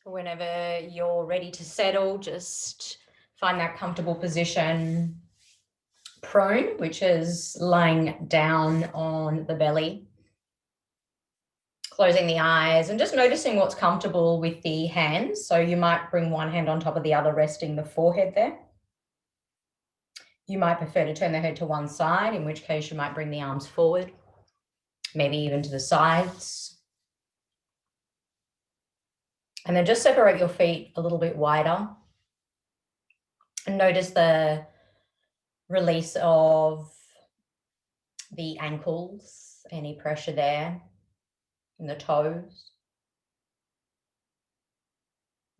Whenever you're ready to settle, just find that comfortable position. Prone, which is lying down on the belly. Closing the eyes and just noticing what's comfortable with the hands. So you might bring one hand on top of the other, resting the forehead there. You might prefer to turn the head to one side, in which case you might bring the arms forward, maybe even to the sides. And then just separate your feet a little bit wider. And notice the release of the ankles, any pressure there, in the toes.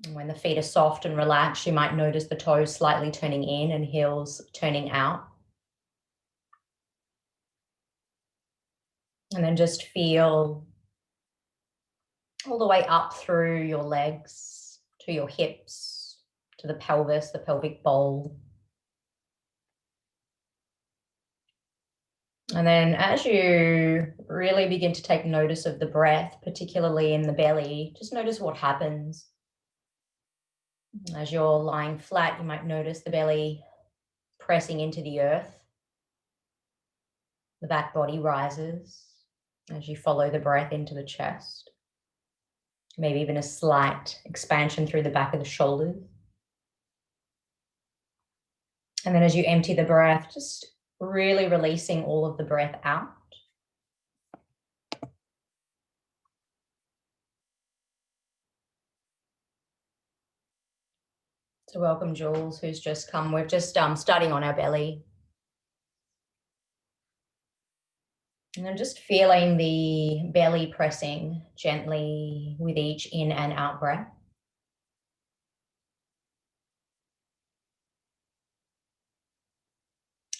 And when the feet are soft and relaxed, you might notice the toes slightly turning in and heels turning out. And then just feel all the way up through your legs, to your hips, to the pelvis, the pelvic bowl. And then as you really begin to take notice of the breath, particularly in the belly, just notice what happens. As you're lying flat, you might notice the belly pressing into the earth. The back body rises as you follow the breath into the chest. Maybe even a slight expansion through the back of the shoulders. And then as you empty the breath, just really releasing all of the breath out. So welcome Jules, who's just come. We're just starting on our belly. And I'm just feeling the belly pressing gently with each in and out breath.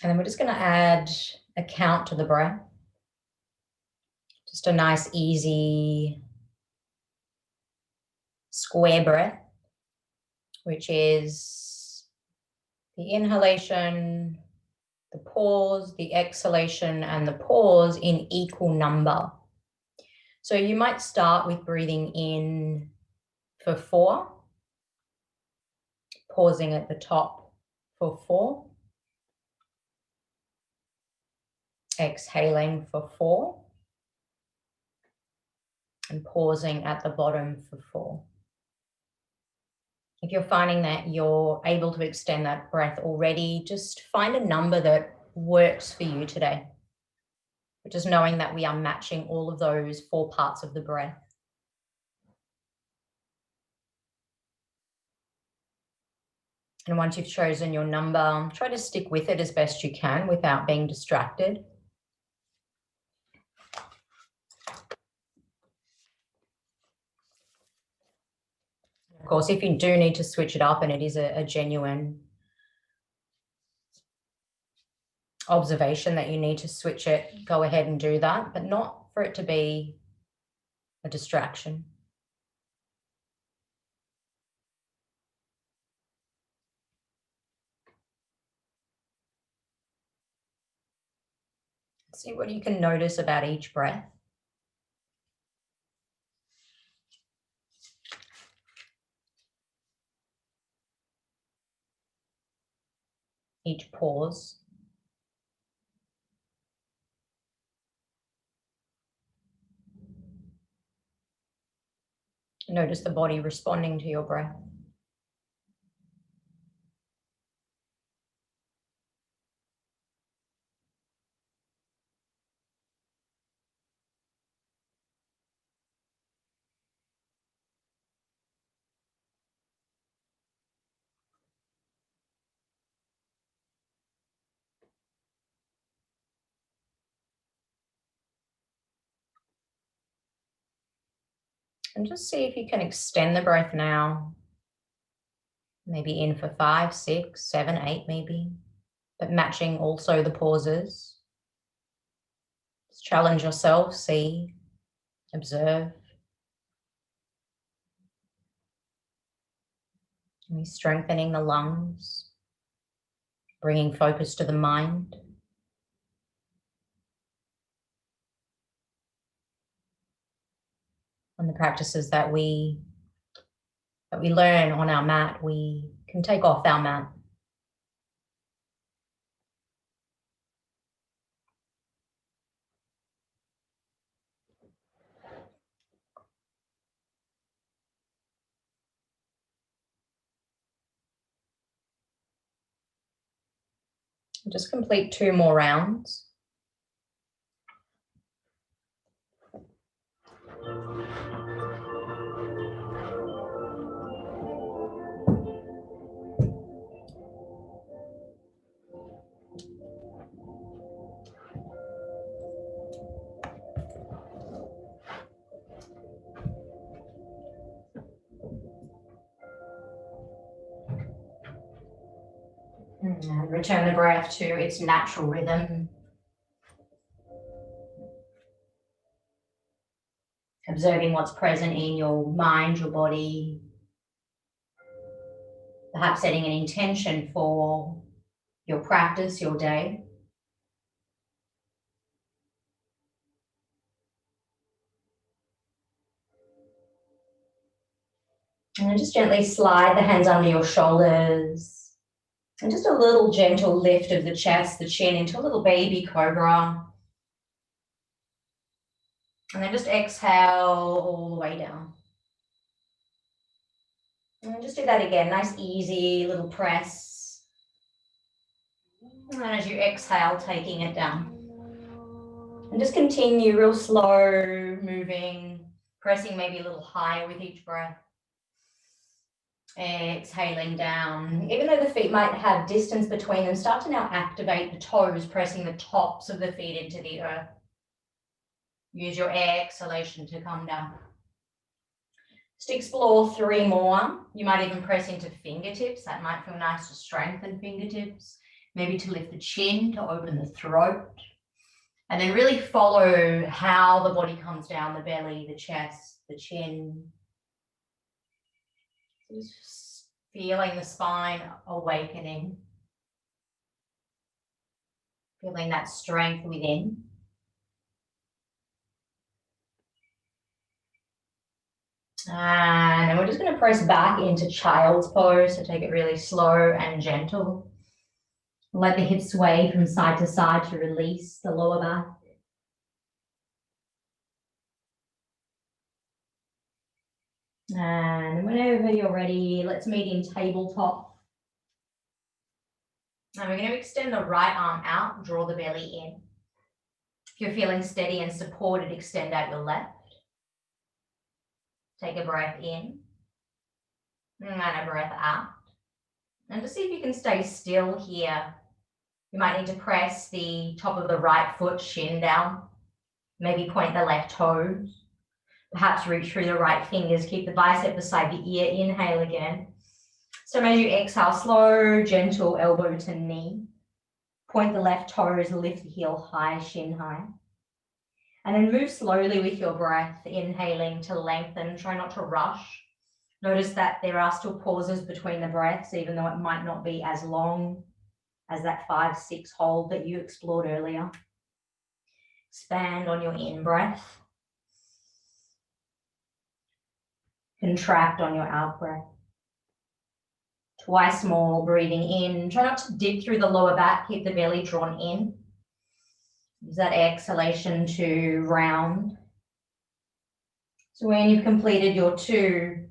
And then we're just going to add a count to the breath. Just a nice, easy, square breath, which is the inhalation, the pause, the exhalation, and the pause in equal number. So you might start with breathing in for 4, pausing at the top for 4, exhaling for 4, and pausing at the bottom for 4. If you're finding that you're able to extend that breath already, just find a number that works for you today. Just knowing that we are matching all of those 4 parts of the breath. And once you've chosen your number, try to stick with it as best you can without being distracted. Of course, if you do need to switch it up and it is a genuine observation that you need to switch it, go ahead and do that, but not for it to be a distraction. See what you can notice about each breath. Each pause. Notice the body responding to your breath. And just see if you can extend the breath now. Maybe in for 5, 6, 7, 8 maybe. But matching also the pauses. Just challenge yourself, see, observe. And strengthening the lungs. Bringing focus to the mind. And the practices that we that we learn on our mat, we can take off our mat. Just complete 2 more rounds. And return the breath to its natural rhythm. Observing what's present in your mind, your body. Perhaps setting an intention for your practice, your day. And then just gently slide the hands under your shoulders. And just a little gentle lift of the chest, the chin into a little baby cobra. And then just exhale all the way down. And just do that again, nice easy little press. And as you exhale, taking it down. And just continue real slow, moving, pressing maybe a little higher with each breath. Exhaling down. Even though the feet might have distance between them, start to now activate the toes, pressing the tops of the feet into the earth. Use your exhalation to come down. Just explore 3 more. You might even press into fingertips. That might feel nice to strengthen fingertips. Maybe to lift the chin, to open the throat. And then really follow how the body comes down, the belly, the chest, the chin. Just feeling the spine awakening. Feeling that strength within. And then we're just going to press back into child's pose. So take it really slow and gentle. Let the hips sway from side to side to release the lower back. And whenever you're ready, let's meet in tabletop. And we're going to extend the right arm out, draw the belly in. If you're feeling steady and supported, extend out your left. Take a breath in and a breath out. And just see if you can stay still here. You might need to press the top of the right foot, shin down. Maybe point the left toes. Perhaps reach through the right fingers. Keep the bicep beside the ear. Inhale again. So as you exhale, slow, gentle elbow to knee. Point the left toes, lift the heel high, shin high. And then move slowly with your breath, inhaling to lengthen. Try not to rush. Notice that there are still pauses between the breaths, even though it might not be as long as that 5-6 hold that you explored earlier. Expand on your in-breath. Contract on your out-breath. Twice more, breathing in. Try not to dip through the lower back. Keep the belly drawn in. Use that exhalation to round. So when you've completed your 2,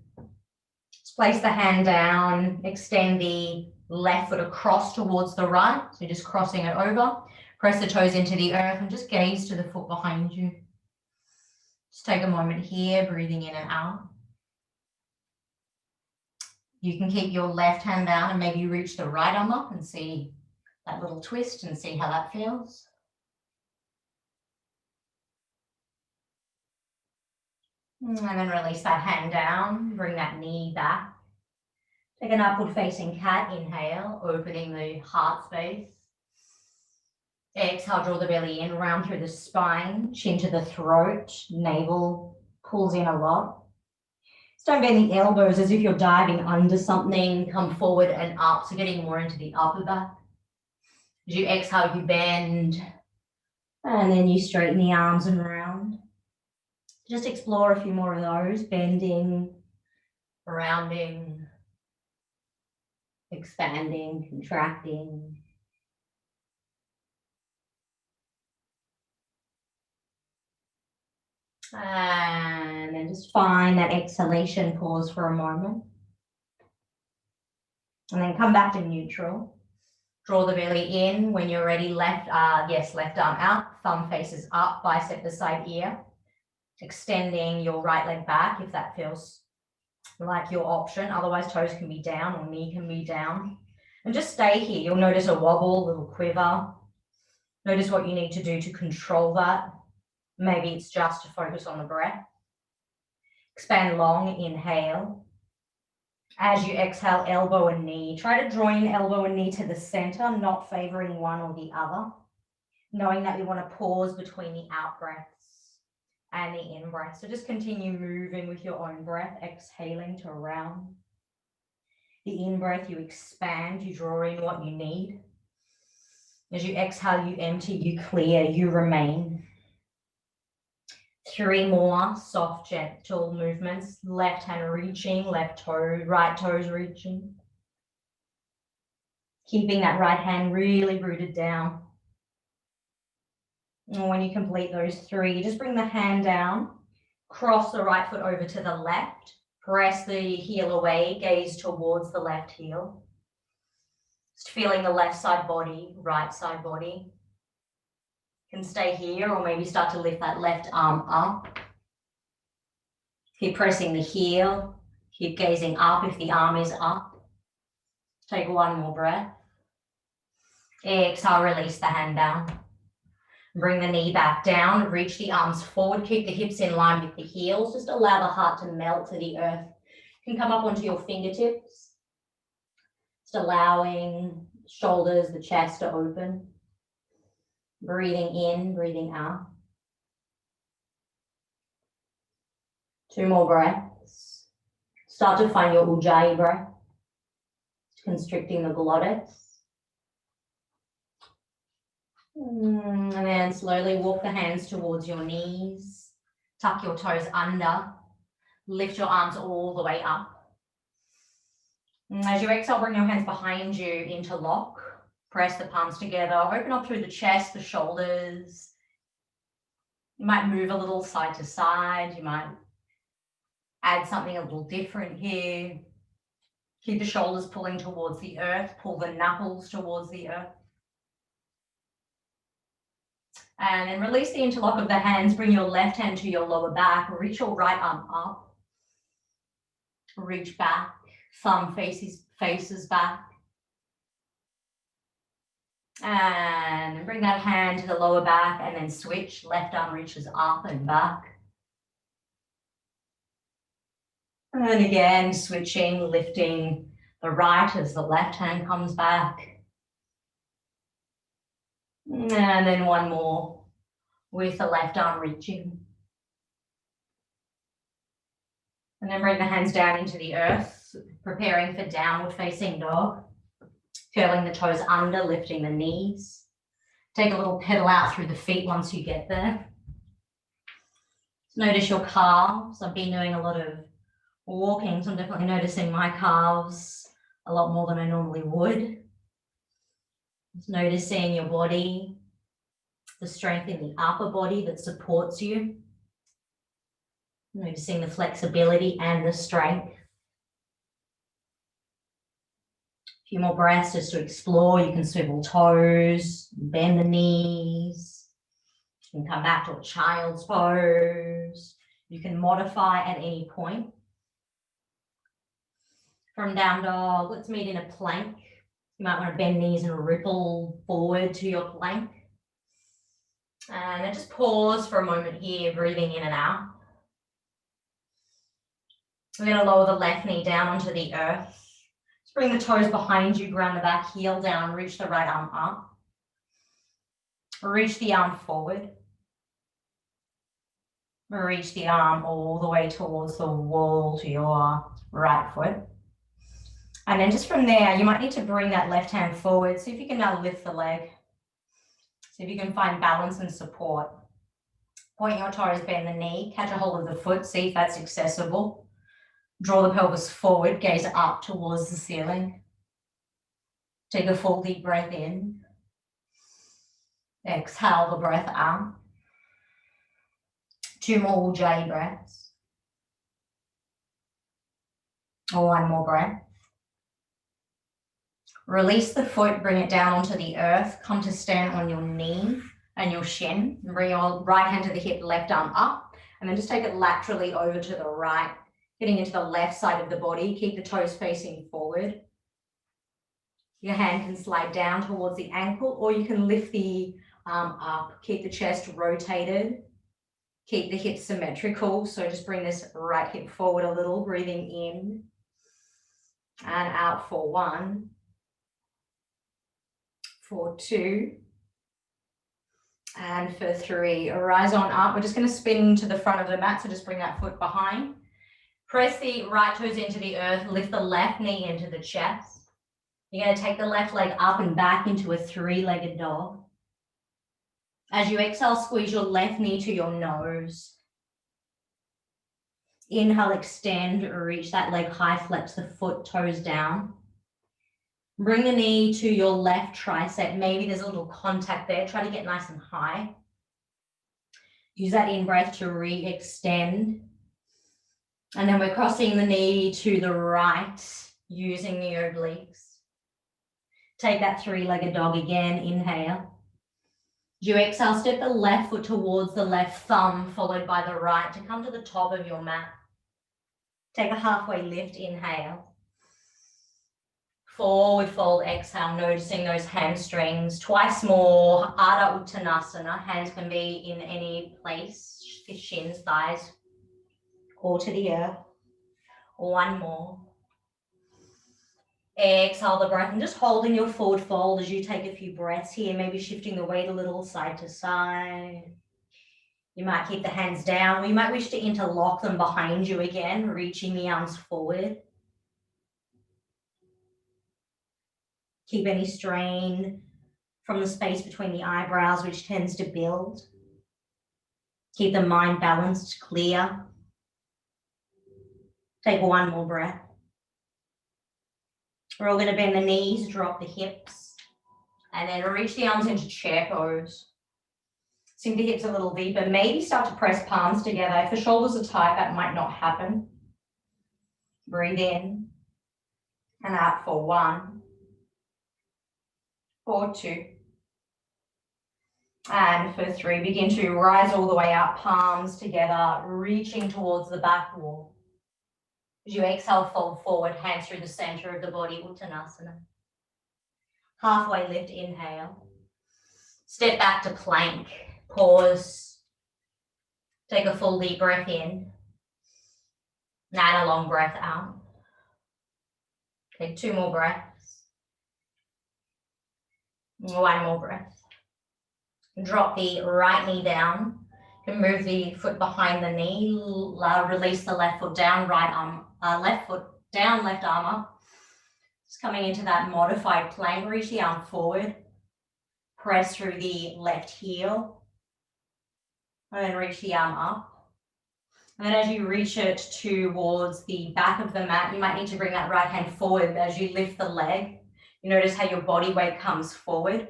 just place the hand down. Extend the left foot across towards the right. So just crossing it over. Press the toes into the earth and just gaze to the foot behind you. Just take a moment here, breathing in and out. You can keep your left hand down and maybe reach the right arm up and see that little twist and see how that feels. And then release that hand down, bring that knee back. Take an upward facing cat, inhale, opening the heart space. Exhale, draw the belly in, round through the spine, chin to the throat, navel pulls in a lot. Don't bend the elbows as if you're diving under something. Come forward and up, so getting more into the upper back. As you exhale, you bend, and then you straighten the arms and round. Just explore a few more of those, bending, rounding, expanding, contracting. And then just find that exhalation, pause for a moment. And then come back to neutral. Draw the belly in. When you're ready, left arm out, thumb faces up, bicep beside ear. Extending your right leg back if that feels like your option. Otherwise, toes can be down or knee can be down. And just stay here. You'll notice a wobble, a little quiver. Notice what you need to do to control that. Maybe it's just to focus on the breath. Expand long, inhale. As you exhale, elbow and knee. Try to draw in elbow and knee to the center, not favoring one or the other. Knowing that we want to pause between the out breaths and the in breath. So just continue moving with your own breath, exhaling to round. The in breath, you expand, you draw in what you need. As you exhale, you empty, you clear, you remain. 3 more soft, gentle movements. Left hand reaching, left toe, right toes reaching. Keeping that right hand really rooted down. And when you complete those 3, just bring the hand down, cross the right foot over to the left, press the heel away, gaze towards the left heel. Just feeling the left side body, right side body. You can stay here or maybe start to lift that left arm up. Keep pressing the heel, keep gazing up if the arm is up. Take 1 more breath. Exhale, release the hand down. Bring the knee back down, reach the arms forward, keep the hips in line with the heels. Just allow the heart to melt to the earth. You can come up onto your fingertips. Just allowing shoulders, the chest to open. Breathing in, breathing out. 2 more breaths. Start to find your Ujjayi breath, constricting the glottis. And then slowly walk the hands towards your knees. Tuck your toes under. Lift your arms all the way up. And as you exhale, bring your hands behind you into lock. Press the palms together. Open up through the chest, the shoulders. You might move a little side to side. You might add something a little different here. Keep the shoulders pulling towards the earth. Pull the knuckles towards the earth. And then release the interlock of the hands. Bring your left hand to your lower back. Reach your right arm up. Reach back. Thumb faces back. And then bring that hand to the lower back and then switch. Left arm reaches up and back. And again, switching, lifting the right as the left hand comes back. And then 1 more with the left arm reaching. And then bring the hands down into the earth, preparing for downward facing dog. Curling the toes under, lifting the knees. Take a little pedal out through the feet once you get there. Notice your calves. I've been doing a lot of walking, so I'm definitely noticing my calves a lot more than I normally would. Just noticing your body, the strength in the upper body that supports you. Noticing the flexibility and the strength. A few more breaths just to explore. You can swivel toes, bend the knees. You can come back to a child's pose. You can modify at any point. From down dog, let's meet in a plank. You might want to bend knees and ripple forward to your plank. And then just pause for a moment here, breathing in and out. We're going to lower the left knee down onto the earth. Just bring the toes behind you, ground the back heel down, reach the right arm up. Reach the arm forward. Reach the arm all the way towards the wall to your right foot. And then just from there, you might need to bring that left hand forward. See if you can now lift the leg. See if you can find balance and support. Point your toes, bend the knee, catch a hold of the foot, see if that's accessible. Draw the pelvis forward, gaze up towards the ceiling. Take a full deep breath in. Exhale the breath out. 2 more Ujjayi breaths. One more breath. Release the foot, bring it down onto the earth. Come to stand on your knee and your shin. Bring your right hand to the hip, left arm up. And then just take it laterally over to the right, getting into the left side of the body. Keep the toes facing forward. Your hand can slide down towards the ankle, or you can lift the arm up. Keep the chest rotated. Keep the hips symmetrical. So just bring this right hip forward a little, breathing in and out for 1, for 2, and for 3. Rise on up. We're just going to spin to the front of the mat, so just bring that foot behind. Press the right toes into the earth, lift the left knee into the chest. You're going to take the left leg up and back into a 3-legged dog. As you exhale, squeeze your left knee to your nose. Inhale, extend, reach that leg high, flex the foot, toes down. Bring the knee to your left tricep. Maybe there's a little contact there. Try to get nice and high. Use that in-breath to re-extend. And then we're crossing the knee to the right, using the obliques. Take that 3-legged dog again. Inhale. As you exhale, step the left foot towards the left thumb, followed by the right to come to the top of your mat. Take a halfway lift. Inhale. Forward fold, exhale, noticing those hamstrings. Twice more, Ardha Uttanasana. Hands can be in any place, shins, thighs, or to the earth. 1 more. Exhale the breath and just holding your forward fold as you take a few breaths here, maybe shifting the weight a little side to side. You might keep the hands down, or you might wish to interlock them behind you again, reaching the arms forward. Keep any strain from the space between the eyebrows, which tends to build. Keep the mind balanced, clear. Take 1 more breath. We're all going to bend the knees, drop the hips, and then reach the arms into chair pose. Sink the hips a little deeper. Maybe start to press palms together. If the shoulders are tight, that might not happen. Breathe in and out for 1, for 2, and for 3. Begin to rise all the way up, palms together, reaching towards the back wall. As you exhale, fold forward, hands through the center of the body, Uttanasana. Halfway lift, inhale. Step back to plank, pause. Take a full deep breath in. And a long breath out. Take 2 more breaths. 1 more breath. Drop the right knee down. You can move the foot behind the knee. Release the left foot down, left foot down, left arm up. Just coming into that modified plank. Reach the arm forward. Press through the left heel. And then reach the arm up. And then as you reach it towards the back of the mat, you might need to bring that right hand forward as you lift the leg. You notice how your body weight comes forward.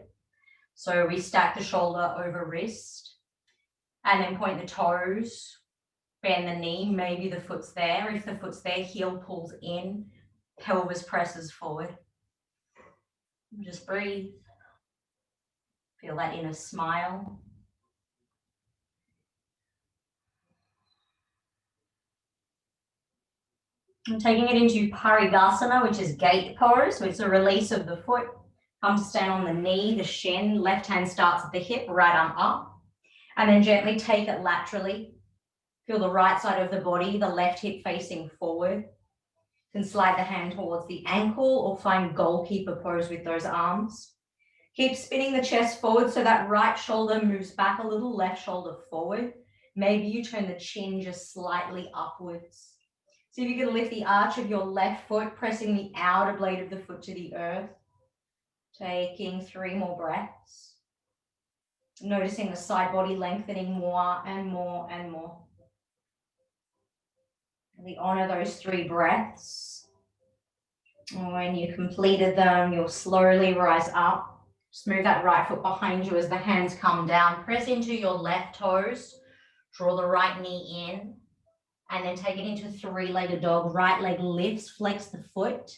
So we stack the shoulder over wrist and then point the toes, bend the knee, maybe the foot's there. If the foot's there, heel pulls in, pelvis presses forward. Just breathe. Feel that inner smile. I'm taking it into Paribhasana, which is gate pose. So it's a release of the foot. Come to stand on the knee, the shin. Left hand starts at the hip, right arm up. And then gently take it laterally. Feel the right side of the body, the left hip facing forward. You can slide the hand towards the ankle or find goalkeeper pose with those arms. Keep spinning the chest forward so that right shoulder moves back a little, left shoulder forward. Maybe you turn the chin just slightly upwards. See if you can lift the arch of your left foot, pressing the outer blade of the foot to the earth. Taking 3 more breaths. Noticing the side body lengthening more and more and more. Really honor those 3 breaths. And when you completed them, you'll slowly rise up. Just move that right foot behind you as the hands come down. Press into your left toes. Draw the right knee in. And then take it into 3-legged dog. Right leg lifts, flex the foot.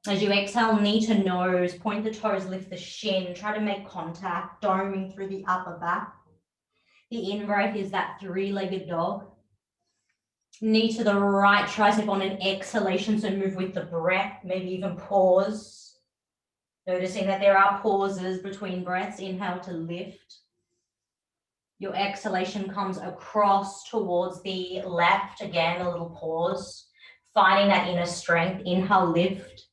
As you exhale, knee to nose, point the toes, lift the shin. Try to make contact, doming through the upper back. The in-breath is that 3-legged dog. Knee to the right tricep on an exhalation, so move with the breath, maybe even pause. Noticing that there are pauses between breaths. Inhale to lift. Your exhalation comes across towards the left. Again, a little pause. Finding that inner strength. Inhale, lift.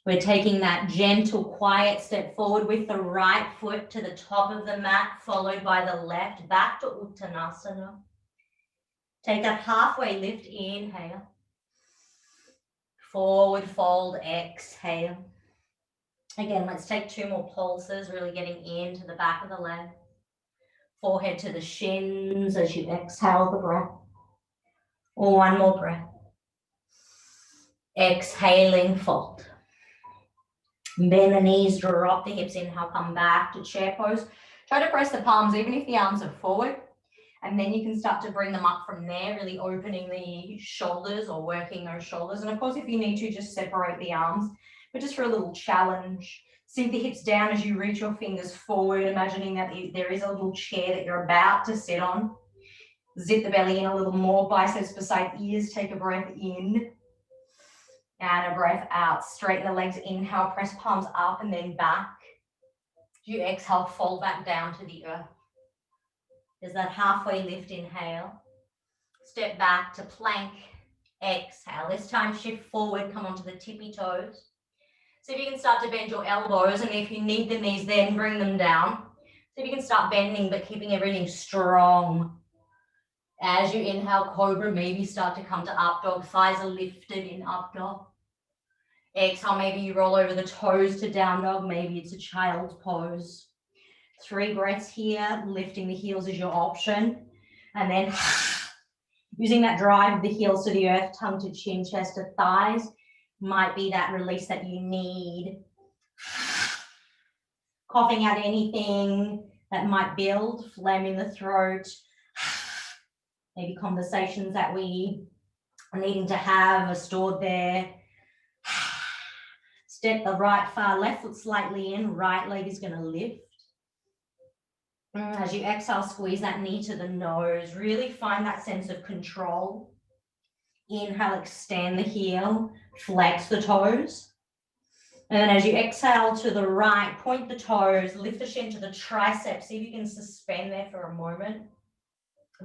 We're taking that gentle, quiet step forward with the right foot to the top of the mat, followed by the left, back to Uttanasana. Take that halfway lift, inhale. Forward fold, exhale. Again, let's take 2 more pulses, really getting into the back of the leg. Forehead to the shins as you exhale the breath. Or 1 more breath. Exhaling, fold. Bend the knees, drop the hips, inhale, come back to chair pose. Try to press the palms even if the arms are forward. And then you can start to bring them up from there, really opening the shoulders or working those shoulders. And of course, if you need to, just separate the arms. But just for a little challenge, sink the hips down as you reach your fingers forward, imagining that there is a little chair that you're about to sit on. Zip the belly in a little more, biceps beside ears, take a breath in. And a breath out. Straighten the legs, inhale, press palms up and then back. You exhale, fold back down to the earth. There's that halfway lift, inhale. Step back to plank, exhale. This time shift forward, come onto the tippy toes. So if you can start to bend your elbows, and if you need the knees, then bring them down. So if you can start bending, but keeping everything strong. As you inhale, cobra, maybe start to come to up dog. Thighs are lifted in up dog. Exhale, maybe you roll over the toes to down dog. Maybe it's a child's pose. 3 breaths here, lifting the heels is your option. And then using that drive of the heels to the earth, tongue to chin, chest to thighs, might be that release that you need. Coughing out anything that might build, phlegm in the throat. Maybe conversations that we are needing to have are stored there. Step the right far left foot slightly in, right leg is going to lift. As you exhale, squeeze that knee to the nose. Really find that sense of control. Inhale, extend the heel, flex the toes. And then as you exhale to the right, point the toes, lift the shin to the triceps. See if you can suspend there for a moment.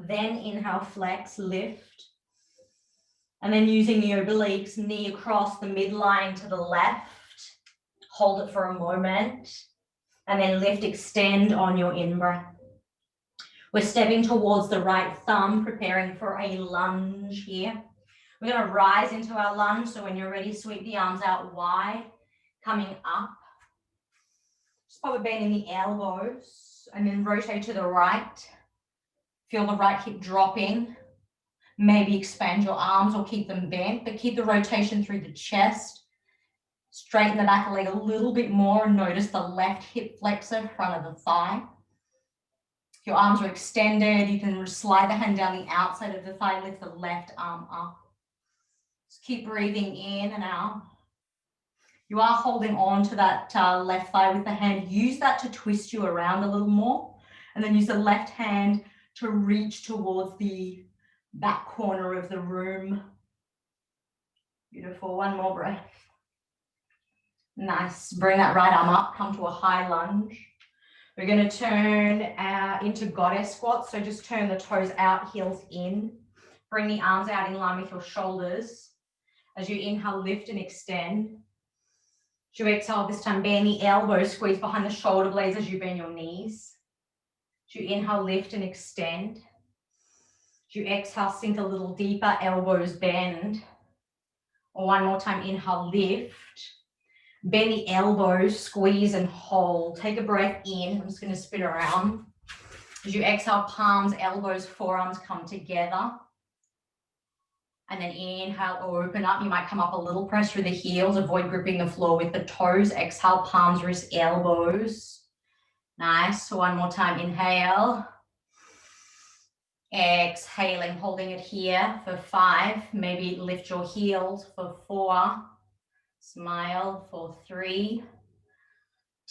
Then inhale, flex, lift. And then using the obliques, knee across the midline to the left. Hold it for a moment. And then lift, extend on your in-breath. We're stepping towards the right thumb, preparing for a lunge here. We're going to rise into our lunge. So when you're ready, sweep the arms out wide, coming up. Just pop a bend in the elbows and then rotate to the right. Feel the right hip dropping. Maybe expand your arms or keep them bent, but keep the rotation through the chest. Straighten the back leg a little bit more and notice the left hip flexor, front of the thigh. If your arms are extended, you can slide the hand down the outside of the thigh, lift the left arm up. Just keep breathing in and out. You are holding on to that left thigh with the hand. Use that to twist you around a little more. And then use the left hand to reach towards the back corner of the room. Beautiful. 1 more breath. Nice. Bring that right arm up. Come to a high lunge. We're going to turn into goddess squat. So just turn the toes out, heels in. Bring the arms out in line with your shoulders. As you inhale, lift and extend. As you exhale, this time bend the elbows, squeeze behind the shoulder blades as you bend your knees. As you inhale, lift and extend. As you exhale, sink a little deeper, elbows bend. Or 1 more time, inhale, lift. Bend the elbows, squeeze and hold. Take a breath in. I'm just going to spin around. As you exhale, palms, elbows, forearms come together. And then inhale, open up. You might come up a little, press through the heels, avoid gripping the floor with the toes. Exhale, palms, wrists, elbows. Nice. So one more time, inhale. Exhaling, holding it here for 5. Maybe lift your heels for 4. Smile for 3,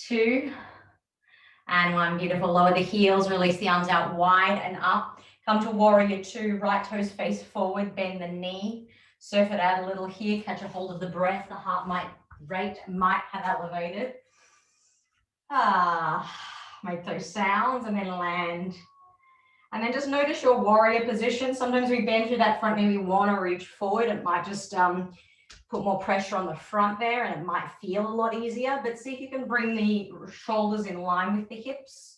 2, and 1. Beautiful. Lower the heels, release the arms out wide and up. Come to warrior 2, right toes face forward, bend the knee. Surf it out a little here, catch a hold of the breath. The heart rate might have elevated. Make those sounds and then land. And then just notice your warrior position. Sometimes we bend through that front knee, we want to reach forward. It might just put more pressure on the front there and it might feel a lot easier, but see if you can bring the shoulders in line with the hips.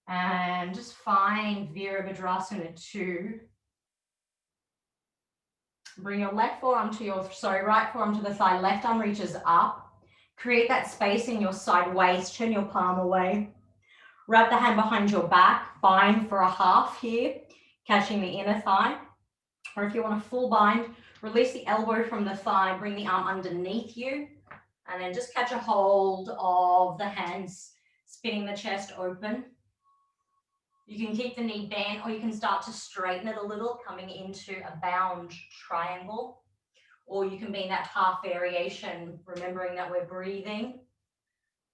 And just find Virabhadrasana 2. Bring your right forearm to the thigh, left arm reaches up. Create that space in your side waist, turn your palm away. Wrap the hand behind your back, bind for a half here, catching the inner thigh. Or if you want a full bind, release the elbow from the thigh, bring the arm underneath you, and then just catch a hold of the hands, spinning the chest open. You can keep the knee bent or you can start to straighten it a little, coming into a bound triangle. Or you can be in that half variation, remembering that we're breathing,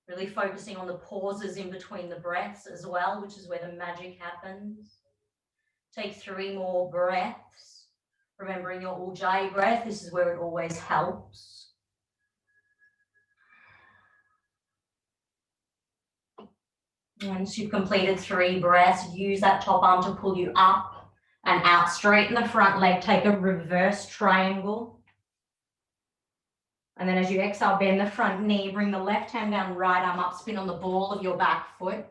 really focusing on the pauses in between the breaths as well, which is where the magic happens. Take 3 more breaths. Remembering your Ujjayi breath, this is where it always helps. Once you've completed 3 breaths, use that top arm to pull you up and out. Straighten the front leg, take a reverse triangle. And then as you exhale, bend the front knee, bring the left hand down, right arm up, spin on the ball of your back foot.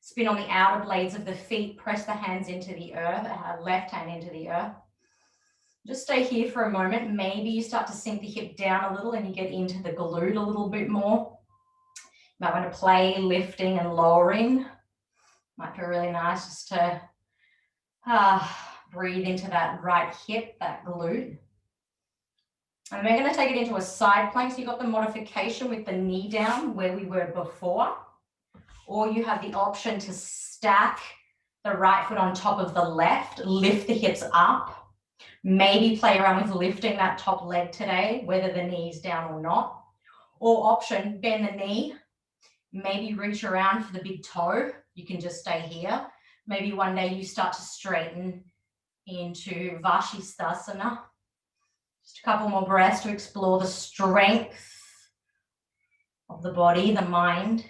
Spin on the outer blades of the feet, press the hands into the earth, left hand into the earth. Just stay here for a moment. Maybe you start to sink the hip down a little and you get into the glute a little bit more. You might want to play lifting and lowering. Might feel really nice just to breathe into that right hip, that glute. And we're going to take it into a side plank. So you've got the modification with the knee down where we were before. Or you have the option to stack the right foot on top of the left, lift the hips up. Maybe play around with lifting that top leg today, whether the knee's down or not. Or option, bend the knee. Maybe reach around for the big toe. You can just stay here. Maybe one day you start to straighten into Vashistasana. Just a couple more breaths to explore the strength of the body, the mind.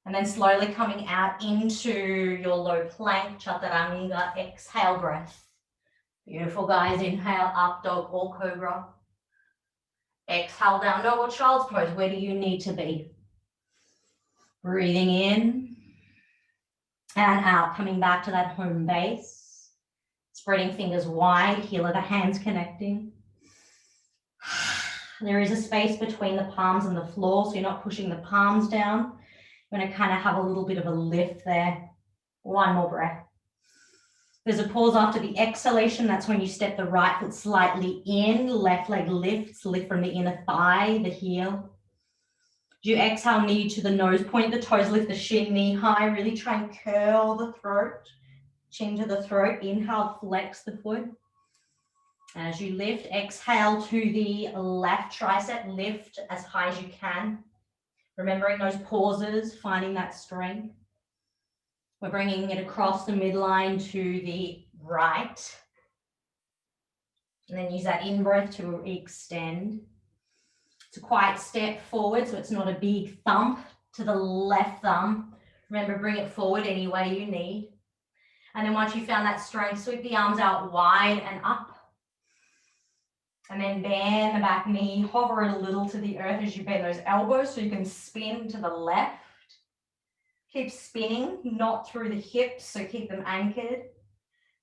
And then slowly coming out into your low plank, chaturanga, exhale breath. Beautiful, guys. Inhale, up dog or cobra. Exhale, down dog or child's pose. Where do you need to be? Breathing in and out, coming back to that home base. Spreading fingers wide, heel of the hands connecting. There is a space between the palms and the floor, so you're not pushing the palms down. You're going to kind of have a little bit of a lift there. One more breath. There's a pause after the exhalation. That's when you step the right foot slightly in, left leg lifts, lift from the inner thigh, the heel. As you exhale, knee to the nose, point the toes, lift the shin, knee high, really try and curl the throat, chin to the throat. Inhale, flex the foot. As you lift, exhale to the left tricep, lift as high as you can. Remembering those pauses, finding that strength. We're bringing it across the midline to the right. And then use that in-breath to extend. It's a quiet step forward, so it's not a big thump to the left thumb. Remember, bring it forward any way you need. And then once you found that strength, sweep the arms out wide and up. And then bend the back knee, hover it a little to the earth as you bend those elbows so you can spin to the left. Keep spinning, not through the hips, so keep them anchored.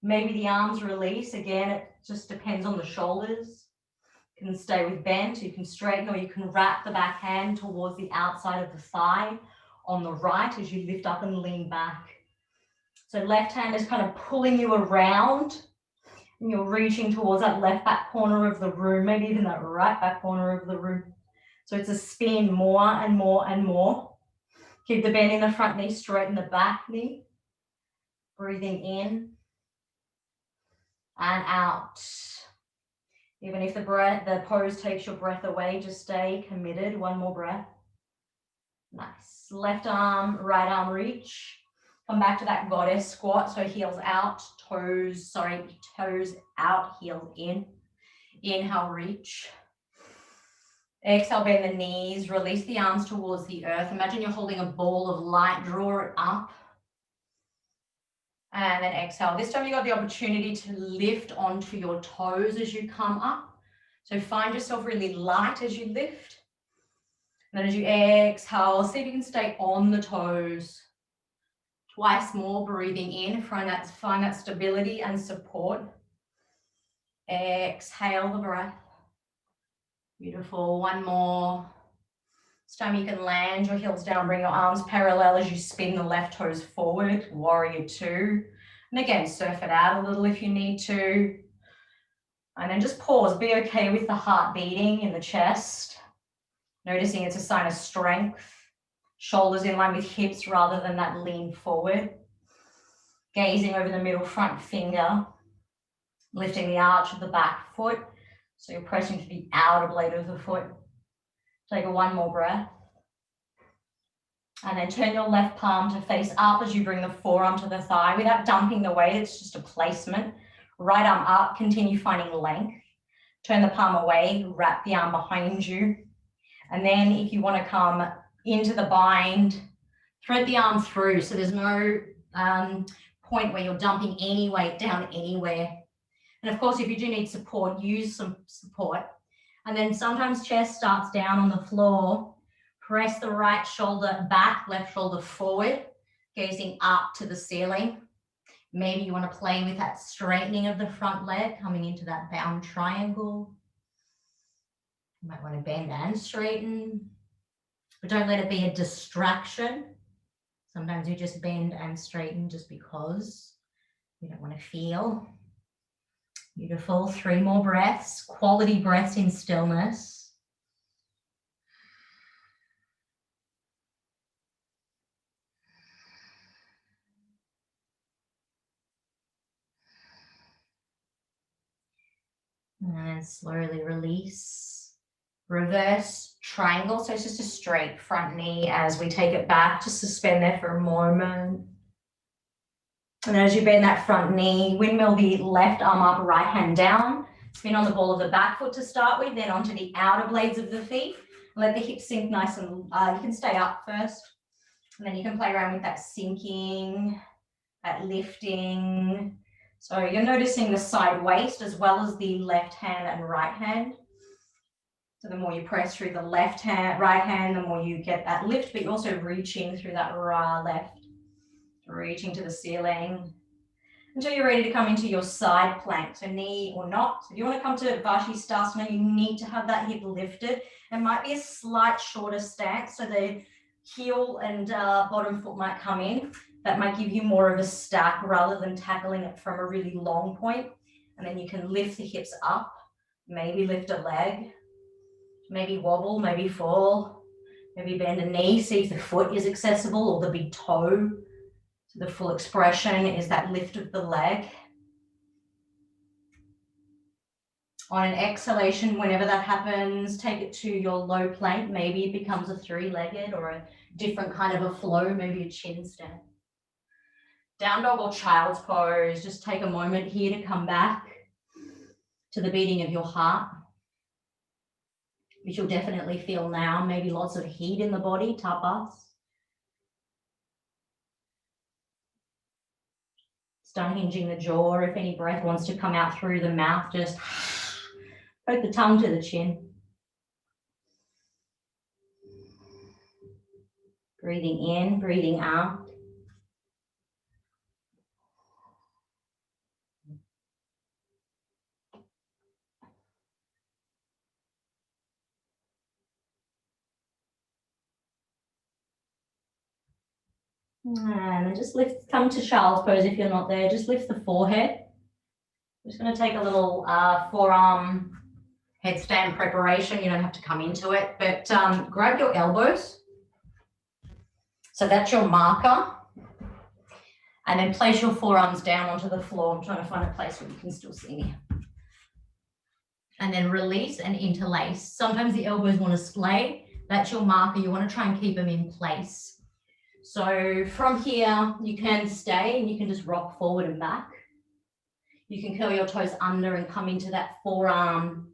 Maybe the arms release. Again, it just depends on the shoulders. You can stay with bend, you can straighten, or you can wrap the back hand towards the outside of the thigh on the right as you lift up and lean back. So left hand is kind of pulling you around And you're reaching towards that left back corner of the room, maybe even that right back corner of the room. So it's a spin more and more and more. Keep the bend in the front knee, straighten the back knee. Breathing in and out. Even if the pose takes your breath away, just stay committed. One more breath. Nice. Left arm, right arm reach. Come back to that goddess squat. So heels out, toes out, heels in. Inhale, reach. Exhale, bend the knees, release the arms towards the earth. Imagine you're holding a ball of light, draw it up. And then exhale. This time you got the opportunity to lift onto your toes as you come up. So find yourself really light as you lift. And then as you exhale, see if you can stay on the toes. Twice more, breathing in, find that stability and support. Exhale the breath. Beautiful, one more. This time you can land your heels down, bring your arms parallel as you spin the left toes forward, warrior two. And again, surf it out a little if you need to. And then just pause, be okay with the heart beating in the chest. Noticing it's a sign of strength. Shoulders in line with hips rather than that lean forward. Gazing over the middle front finger. Lifting the arch of the back foot. So you're pressing to the outer blade of the foot. Take one more breath. And then turn your left palm to face up as you bring the forearm to the thigh without dumping the weight. It's just a placement. Right arm up, continue finding length. Turn the palm away, wrap the arm behind you. And then if you want to come into the bind, thread the arm through. So there's no point where you're dumping any weight down anywhere. And of course, if you do need support, use some support. And then sometimes chest starts down on the floor. Press the right shoulder back, left shoulder forward, gazing up to the ceiling. Maybe you want to play with that straightening of the front leg, coming into that bound triangle. You might want to bend and straighten, but don't let it be a distraction. Sometimes you just bend and straighten just because you don't want to feel. Beautiful, 3 more breaths, quality breaths in stillness. And then slowly release. Reverse triangle. So it's just a straight front knee as we take it back. Just suspend there for a moment. And then as you bend that front knee, windmill the left arm up, right hand down. Spin on the ball of the back foot to start with, then onto the outer blades of the feet. Let the hips sink nice and you can stay up first. And then you can play around with that sinking, that lifting. So you're noticing the side waist as well as the left hand and right hand. So the more you press through the left hand, right hand, the more you get that lift, but you're also reaching through that left, reaching to the ceiling until you're ready to come into your side plank, so knee or not. So if you want to come to Vashistasana, you need to have that hip lifted. It might be a slight shorter stance, so the heel and bottom foot might come in. That might give you more of a stack rather than tackling it from a really long point. And then you can lift the hips up, maybe lift a leg, maybe wobble, maybe fall, maybe bend a knee, see if the foot is accessible or the big toe. So the full expression is that lift of the leg. On an exhalation, whenever that happens, take it to your low plank. Maybe it becomes a 3-legged or a different kind of a flow, maybe a chin stand. Down dog or child's pose, just take a moment here to come back to the beating of your heart, which you'll definitely feel now, maybe lots of heat in the body, tapas. Start hinging the jaw. If any breath wants to come out through the mouth, just poke the tongue to the chin. Breathing in, breathing out. And then just lift, come to child's pose if you're not there. Just lift the forehead. I'm just going to take a little forearm headstand preparation. You don't have to come into it, but grab your elbows. So that's your marker. And then place your forearms down onto the floor. I'm trying to find a place where you can still see me. And then release and interlace. Sometimes the elbows want to splay. That's your marker. You want to try and keep them in place. So from here, you can stay and you can just rock forward and back. You can curl your toes under and come into that forearm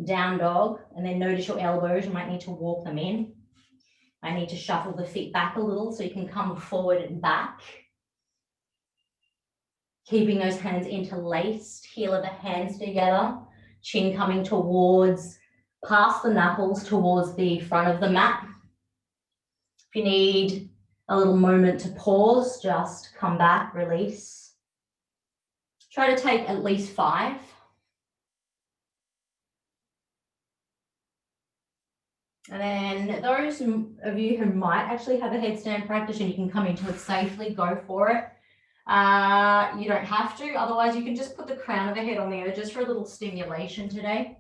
down dog. And then notice your elbows. You might need to walk them in. I need to shuffle the feet back a little so you can come forward and back. Keeping those hands interlaced, heel of the hands together, chin coming towards, past the knuckles towards the front of the mat. If you need a little moment to pause, just come back, release. Try to take at least 5. And then those of you who might actually have a headstand practice and you can come into it safely, go for it. You don't have to, otherwise you can just put the crown of the head on the earth just for a little stimulation today.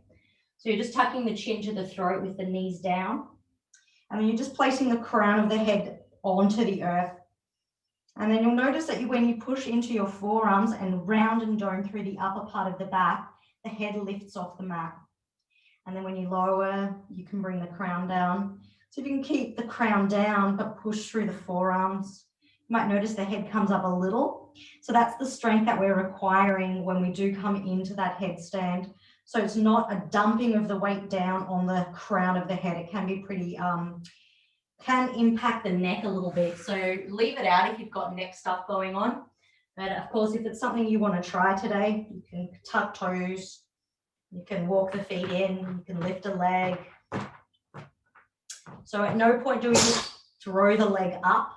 So you're just tucking the chin to the throat with the knees down. And then you're just placing the crown of the head onto the earth. And then you'll notice that when you push into your forearms and round and dome through the upper part of the back, the head lifts off the mat. And then when you lower, you can bring the crown down. So if you can keep the crown down, but push through the forearms, you might notice the head comes up a little. So that's the strength that we're requiring when we do come into that headstand. So it's not a dumping of the weight down on the crown of the head. It can be pretty, can impact the neck a little bit. So leave it out if you've got neck stuff going on. But of course, if it's something you want to try today, you can tuck toes. You can walk the feet in, you can lift a leg. So at no point do we just throw the leg up.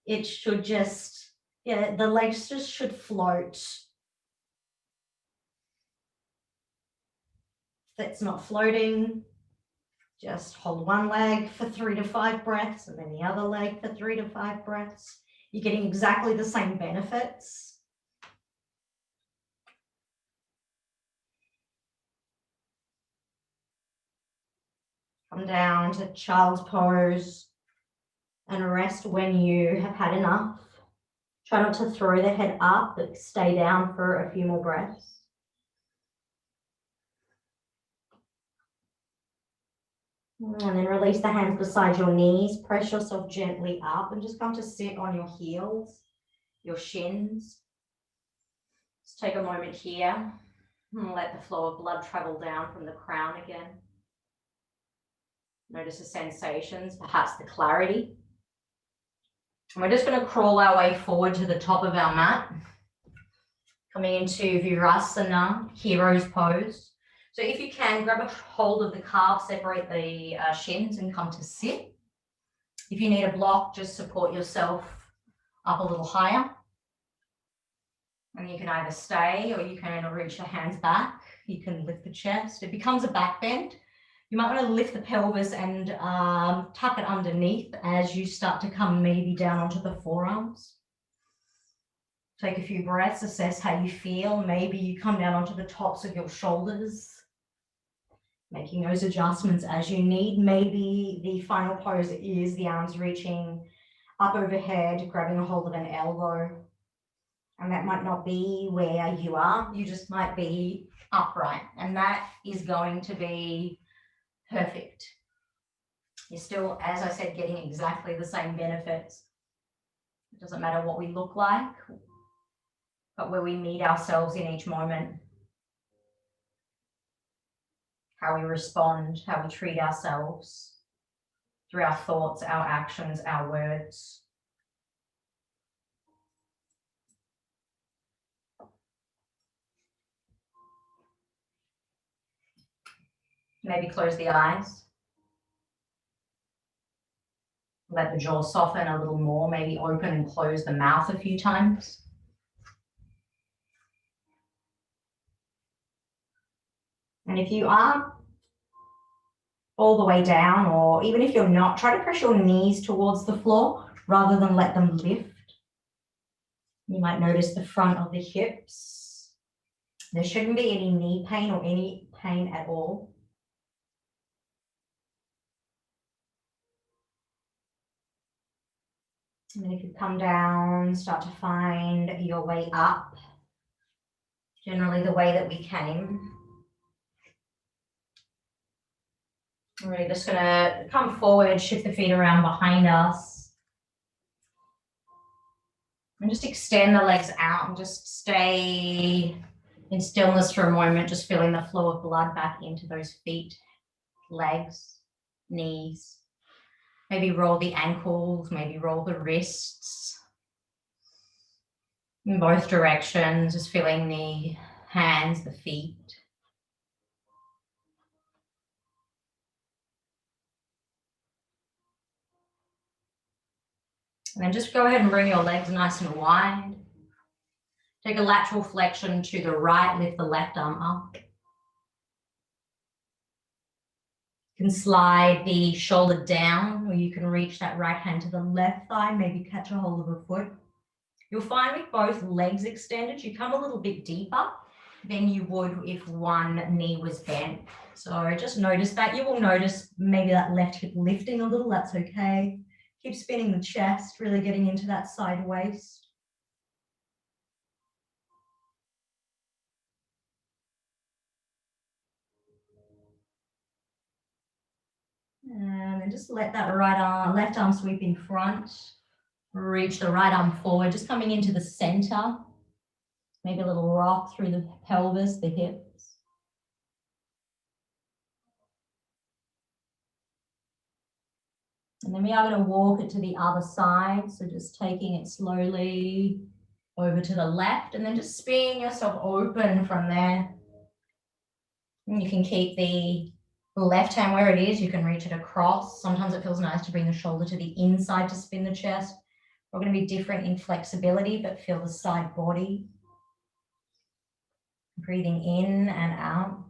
It should just, the legs just should float. If it's not floating, just hold one leg for 3 to 5 breaths and then the other leg for 3 to 5 breaths. You're getting exactly the same benefits. Come down to child's pose and rest when you have had enough. Try not to throw the head up, but stay down for a few more breaths. And then release the hands beside your knees. Press yourself gently up and just come to sit on your heels, your shins. Just take a moment here and let the flow of blood travel down from the crown again. Notice the sensations, perhaps the clarity. And we're just going to crawl our way forward to the top of our mat. Coming into Virasana, hero's pose. So if you can, grab a hold of the calf, separate the shins and come to sit. If you need a block, just support yourself up a little higher. And you can either stay or you can reach your hands back. You can lift the chest. It becomes a back bend. You might want to lift the pelvis and tuck it underneath as you start to come maybe down onto the forearms. Take a few breaths, assess how you feel. Maybe you come down onto the tops of your shoulders, making those adjustments as you need. Maybe the final pose is the arms reaching up overhead, grabbing a hold of an elbow. And that might not be where you are. You just might be upright. And that is going to be perfect. You're still, as I said, getting exactly the same benefits. It doesn't matter what we look like, but where we meet ourselves in each moment. How we respond, how we treat ourselves through our thoughts, our actions, our words. Maybe close the eyes. Let the jaw soften a little more. Maybe open and close the mouth a few times. And if you are all the way down, or even if you're not, try to press your knees towards the floor rather than let them lift. You might notice the front of the hips There shouldn't be any knee pain or any pain at all. And then if you come down, start to find your way up, generally the way that we came. We're really just going to come forward, shift the feet around behind us. And just extend the legs out and just stay in stillness for a moment, just feeling the flow of blood back into those feet, legs, knees. Maybe roll the ankles, maybe roll the wrists in both directions, just feeling the hands, the feet. And then just go ahead and bring your legs nice and wide. Take a lateral flexion to the right, lift the left arm up. You can slide the shoulder down, or you can reach that right hand to the left thigh, maybe catch a hold of a foot. You'll find with both legs extended, you come a little bit deeper than you would if one knee was bent. So just notice that. You will notice maybe that left hip lifting a little, that's okay. Keep spinning the chest, really getting into that side waist. And then just let that left arm sweep in front. Reach the right arm forward, just coming into the center. Maybe a little rock through the pelvis, the hips. And then we are going to walk it to the other side. So just taking it slowly over to the left and then just spinning yourself open from there. And you can keep the left hand where it is. You can reach it across. Sometimes it feels nice to bring the shoulder to the inside to spin the chest. We're going to be different in flexibility, but feel the side body. Breathing in and out.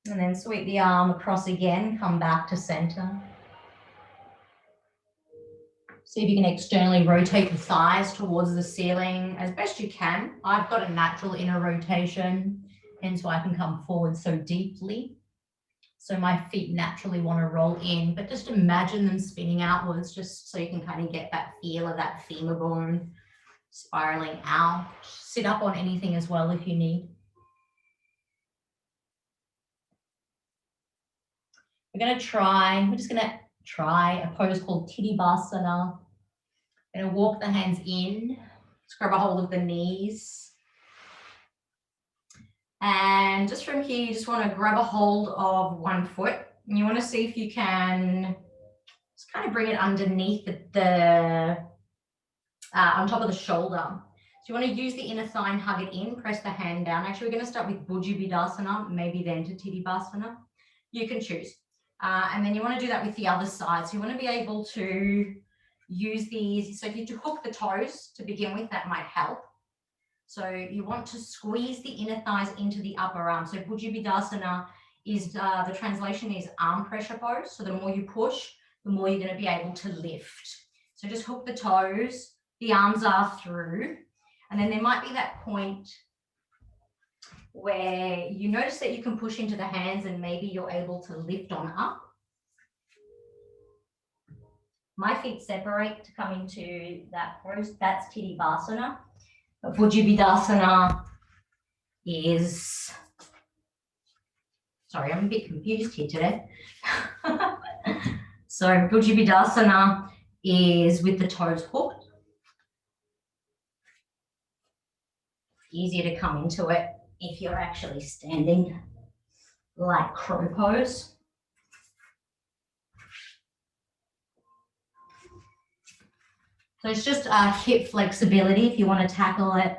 And then sweep the arm across again, come back to center. See if you can externally rotate the thighs towards the ceiling as best you can. I've got a natural inner rotation, hence why I can come forward so deeply. So my feet naturally want to roll in, but just imagine them spinning outwards just so you can kind of get that feel of that femur bone spiraling out. Sit up on anything as well if you need. We're just going to try a pose called Titibasana. Going to walk the hands in, just grab a hold of the knees. And just from here, you just want to grab a hold of one foot. And you want to see if you can just kind of bring it underneath on top of the shoulder. So you want to use the inner thigh and hug it in, press the hand down. Actually, we're going to start with Bujubidasana, maybe then to Titibasana. You can choose. And then you want to do that with the other side. So you want to be able to use these. So if you hook the toes to begin with, that might help. So you want to squeeze the inner thighs into the upper arm. So Bujubidasana is, the translation is arm pressure pose. So the more you push, the more you're going to be able to lift. So just hook the toes, the arms are through. And then there might be that point where you notice that you can push into the hands and maybe you're able to lift on up. My feet separate to come into that pose. That's Titibasana. But Bujubidasana is, sorry, I'm a bit confused here today. So Bujubidasana is with the toes hooked. Easier to come into it if you're actually standing like crow pose. So it's just hip flexibility. If you want to tackle it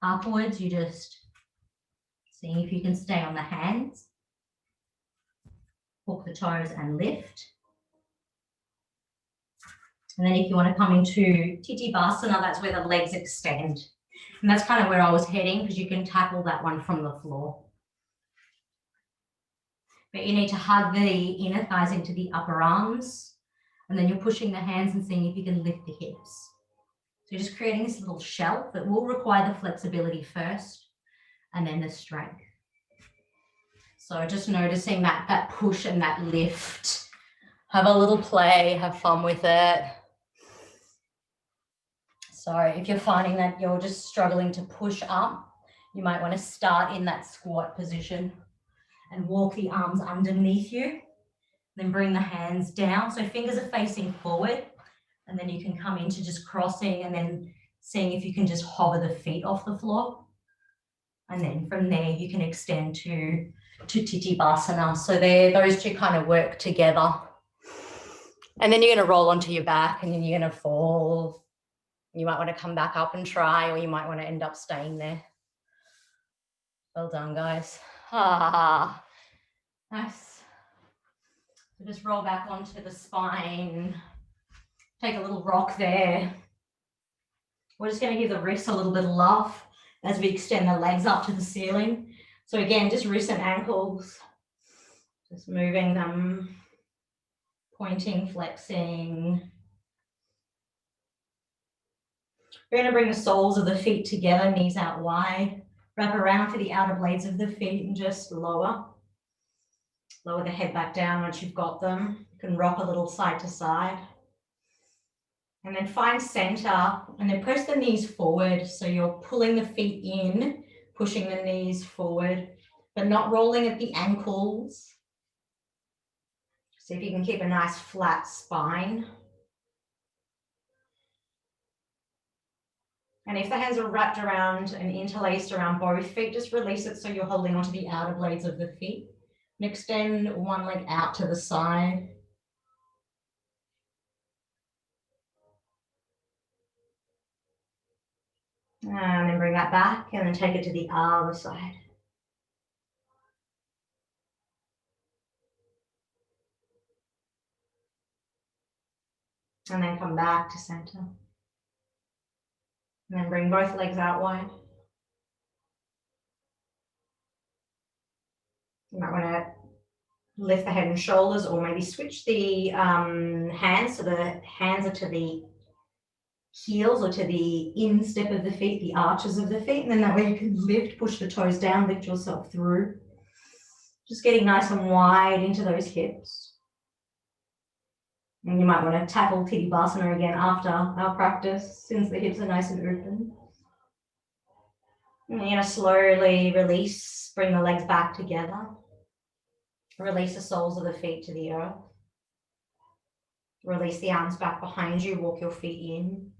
upwards, you just see if you can stay on the hands, hook the toes and lift. And then if you want to come into Titibasana, that's where the legs extend. And that's kind of where I was heading because you can tackle that one from the floor. But you need to hug the inner thighs into the upper arms, and then you're pushing the hands and seeing if you can lift the hips. So you're just creating this little shelf that will require the flexibility first and then the strength. So just noticing that push and that lift. Have a little play, have fun with it. So if you're finding that you're just struggling to push up, you might want to start in that squat position and walk the arms underneath you. Then bring the hands down. So fingers are facing forward. And then you can come into just crossing and then seeing if you can just hover the feet off the floor. And then from there, you can extend to Titibasana. So those two kind of work together. And then you're going to roll onto your back and then you're going to fall. You might want to come back up and try, or you might want to end up staying there. Well done, guys. Ah, nice. So just roll back onto the spine. Take a little rock there. We're just going to give the wrists a little bit of love as we extend the legs up to the ceiling. So again, just wrists and ankles. Just moving them, pointing, flexing. We're going to bring the soles of the feet together, knees out wide. Wrap around for the outer blades of the feet and just lower. Lower the head back down once you've got them. You can rock a little side to side. And then find center and then press the knees forward. So you're pulling the feet in, pushing the knees forward, but not rolling at the ankles. See if you can keep a nice flat spine. And if the hands are wrapped around and interlaced around both feet, just release it so you're holding onto the outer blades of the feet. And extend one leg out to the side. And then bring that back and then take it to the other side. And then come back to center. And then bring both legs out wide. You might want to lift the head and shoulders, or maybe switch the hands so the hands are to the heels or to the instep of the feet, the arches of the feet, and then that way you can lift, push the toes down, lift yourself through. Just getting nice and wide into those hips. And you might want to tackle Titibasana again after our practice, since the hips are nice and open. And you're going to slowly release, bring the legs back together. Release the soles of the feet to the earth. Release the arms back behind you, walk your feet in.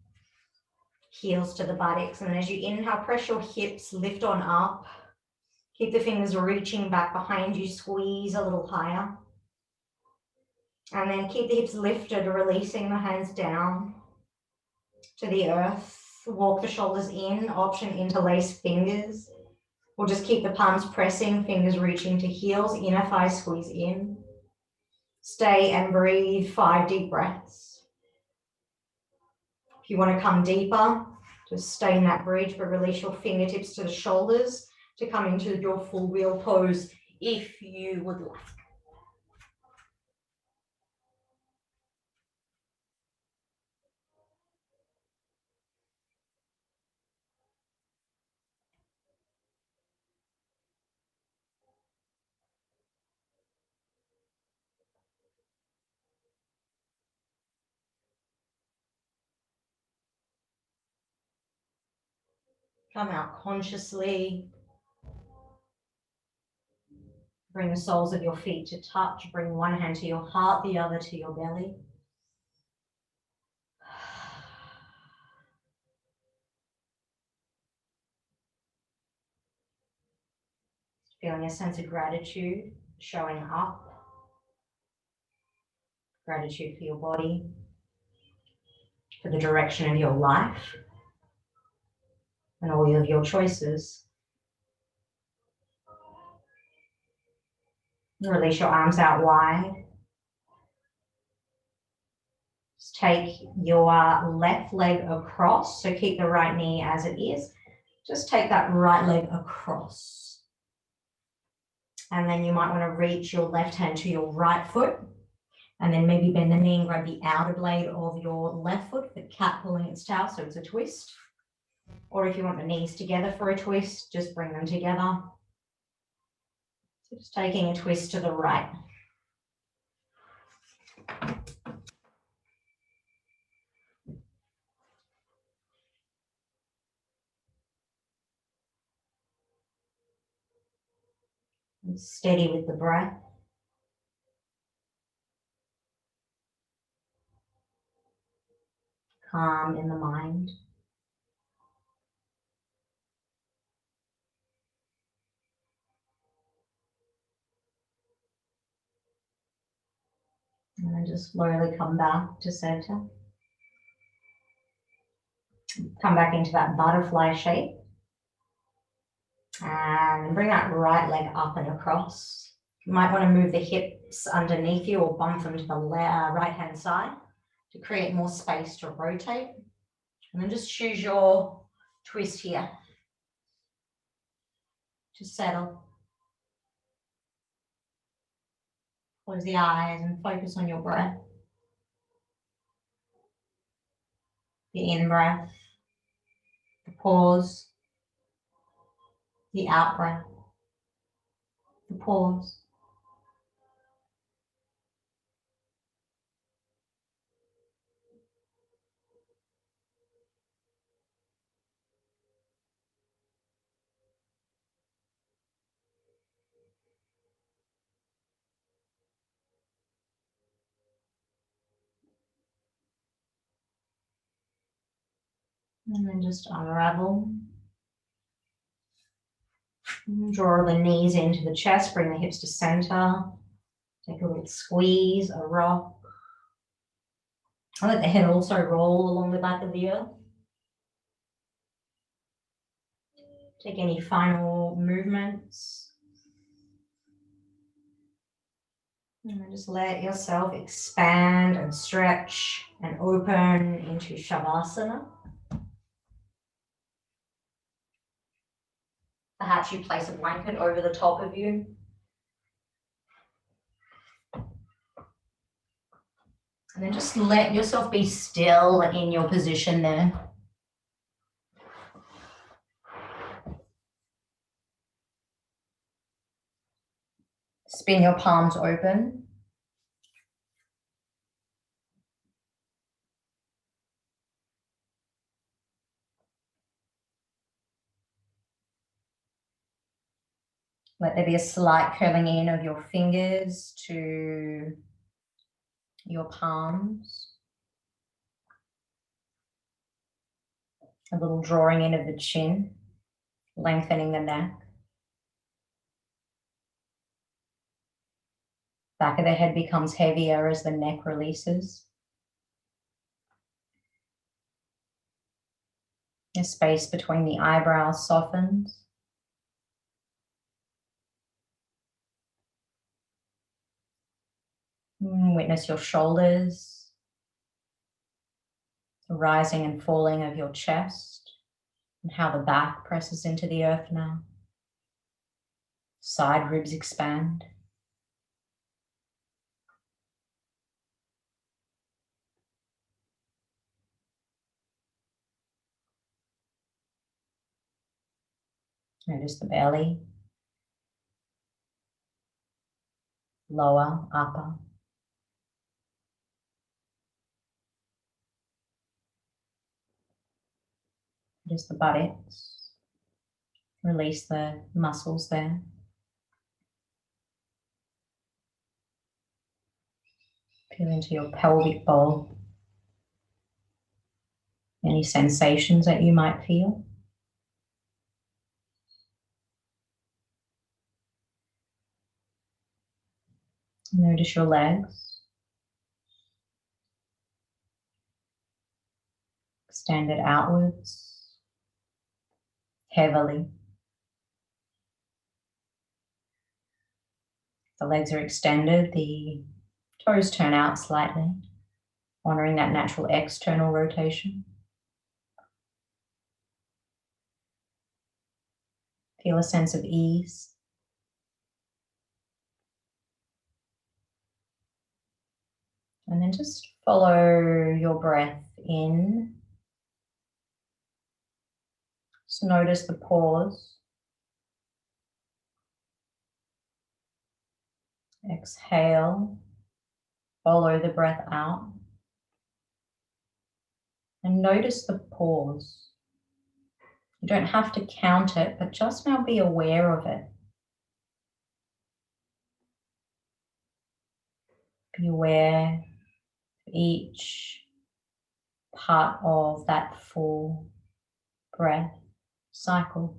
Heels to the buttocks, and then as you inhale, press your hips, lift on up. Keep the fingers reaching back behind you, squeeze a little higher. And then keep the hips lifted, releasing the hands down to the earth. Walk the shoulders in, option interlace fingers. Or just keep the palms pressing, fingers reaching to heels, inner thigh squeeze in. Stay and breathe 5 deep breaths. If you want to come deeper, just stay in that bridge, but release your fingertips to the shoulders to come into your full wheel pose if you would like. Come out consciously. Bring the soles of your feet to touch. Bring one hand to your heart, the other to your belly. Feeling a sense of gratitude showing up. Gratitude for your body, for the direction of your life, and all of your choices. Release your arms out wide. Just take your left leg across, so keep the right knee as it is. Just take that right leg across. And then you might want to reach your left hand to your right foot. And then maybe bend the knee and grab the outer blade of your left foot, the cat pulling its tail, so it's a twist. Or if you want the knees together for a twist, just bring them together. So just taking a twist to the right. And steady with the breath. Calm in the mind. And then just slowly come back to center. Come back into that butterfly shape. And bring that right leg up and across. You might want to move the hips underneath you or bump them to the right hand side to create more space to rotate. And then just choose your twist here. Just settle. Close the eyes and focus on your breath. The in-breath, the pause, the out-breath, the pause. And then just unravel. Draw the knees into the chest, bring the hips to center. Take a little squeeze, a rock. I'll let the head also roll along the back of the earth. Take any final movements. And then just let yourself expand and stretch and open into Shavasana. Perhaps you place a blanket over the top of you. And then just let yourself be still in your position there. Spin your palms open. Let there be a slight curling in of your fingers to your palms. A little drawing in of the chin, lengthening the neck. Back of the head becomes heavier as the neck releases. The space between the eyebrows softens. Witness your shoulders, the rising and falling of your chest, and how the back presses into the earth now. Side ribs expand. Notice the belly, lower, upper. Just the buttocks. Release the muscles there. Feel into your pelvic bowl. Any sensations that you might feel. Notice your legs. Extended outwards, heavily. The legs are extended, the toes turn out slightly, honoring that natural external rotation. Feel a sense of ease. And then just follow your breath in. Just notice the pause. Exhale. Follow the breath out. And notice the pause. You don't have to count it, but just now be aware of it. Be aware of each part of that full breath cycle.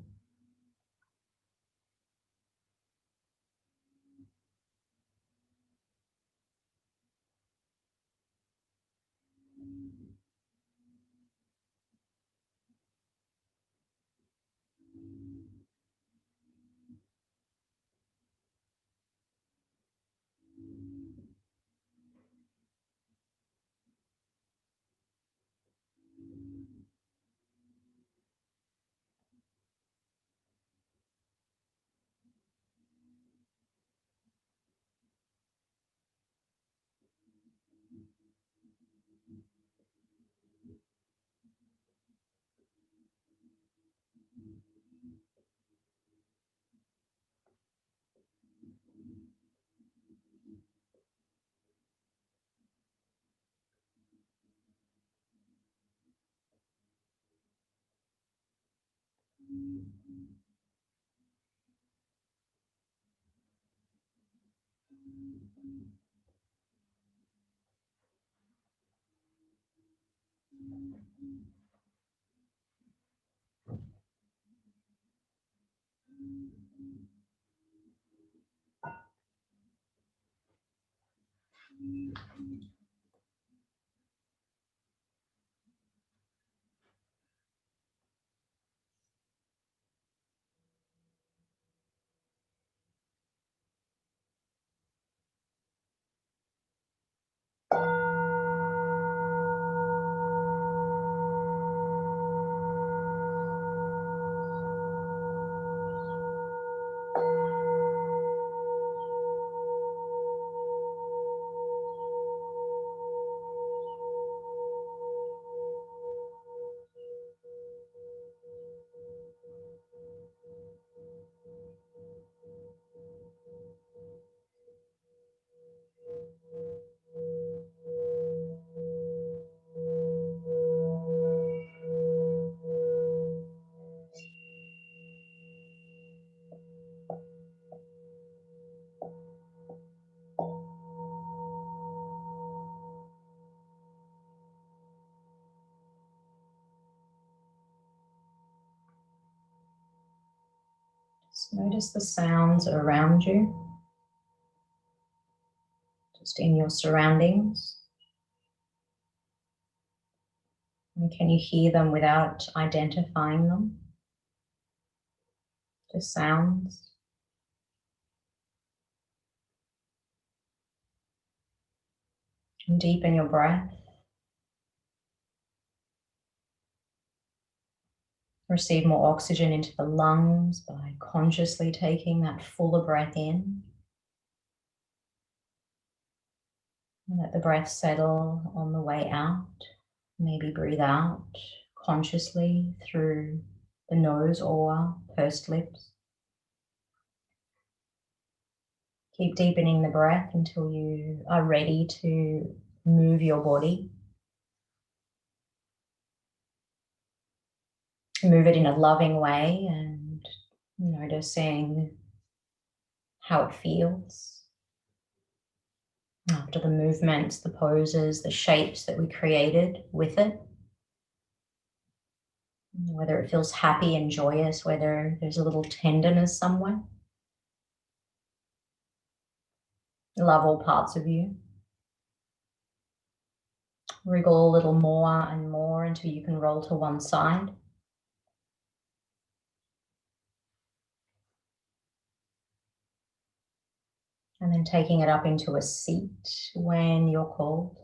Just notice the sounds around you, just in your surroundings. And can you hear them without identifying them? Just sounds. And deepen your breath. Receive more oxygen into the lungs by consciously taking that fuller breath in. And let the breath settle on the way out. Maybe breathe out consciously through the nose or pursed lips. Keep deepening the breath until you are ready to move your body. Move it in a loving way and noticing how it feels after the movements, the poses, the shapes that we created with it. Whether it feels happy and joyous, whether there's a little tenderness somewhere. Love all parts of you. Wriggle a little more and more until you can roll to one side. And then taking it up into a seat when you're called.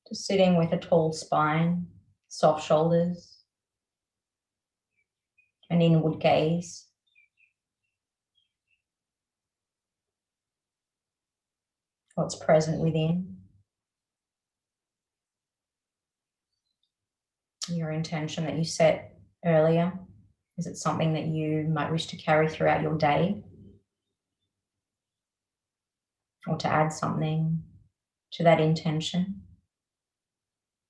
Just sitting with a tall spine, soft shoulders, an inward gaze. what's present within. Your intention that you set earlier, is it something that you might wish to carry throughout your day? Or to add something to that intention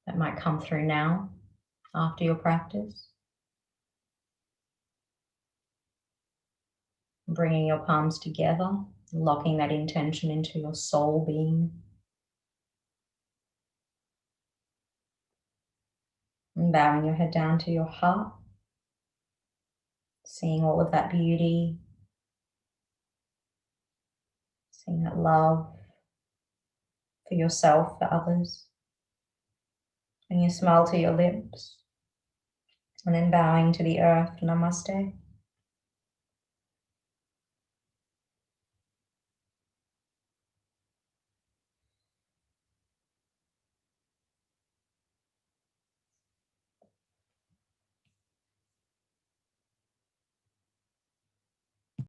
that might come through now after your practice? Bringing your palms together, locking that intention into your soul being. And bowing your head down to your heart, seeing all of that beauty, seeing that love for yourself, for others. And you smile to your lips, and then bowing to the earth, namaste.